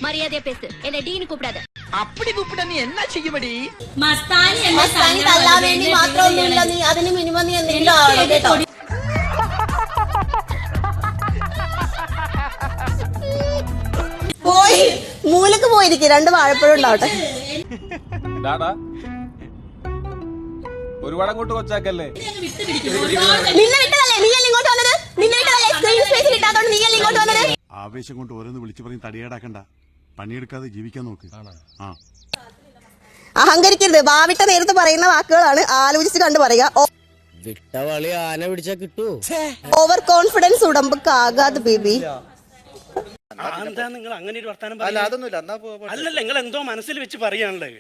மரியாதையா பேசு. என்ன டீனு கூப்பிடாத. அப்படி கூப்பிட நீ என்ன செய்யுமடி? മസ്താനി തല്ലാൻ വേണ്ടി മാത്രമൊന്നുമില്ല നീ. അതിന് മിനിമം നീ എന്തെങ്കിലും ആവണം കേട്ടോ. പോയി മൂലക്ക് പോയിരിക്കും. 2 വാഴപ്പഴം ഉണ്ടാവട്ടെ. ഒരുപാട് അങ്ങോട്ട് കൊച്ചാക്കല്ലേ. നിന്നെ വിട്ടതല്ലേ? നീയല്ലേ ഇങ്ങോട്ട് വന്നത്? നിന്നെ വിട്ടതല്ലേ? സ്ക്രീൻ സ്പേസ് കിട്ടാത്തോണ്ട് നീയല്ലേ ഇങ്ങോട്ട് വന്നത്? ആവേശം കൊണ്ട് ഓരോന്ന് വിളിച്ചു പറഞ്ഞ് തടിയേടാക്കണ്ട. പണിയെടുക്കാതെ ജീവിക്കാൻ നോക്ക്. അഹങ്കരിക്കരുത്. വാവിട്ട നേരത്ത് പറയുന്ന വാക്കുകളാണ്. ആലോചിച്ച് കണ്ടു പറയുക. വിട്ടവളി ആന പിടിച്ചാ കിട്ടൂ. ഓവർ കോൺഫിഡൻസ് ഉടമ്പക്കാകാതെ ബേബി. എന്താ നിങ്ങൾ അങ്ങനെ ഒരു വർത്താനം? അല്ല, അതൊന്നുമില്ല. അല്ലല്ല, നിങ്ങൾ എന്തോ മനസ്സിൽ വെച്ച് പറയാനുള്ളത്.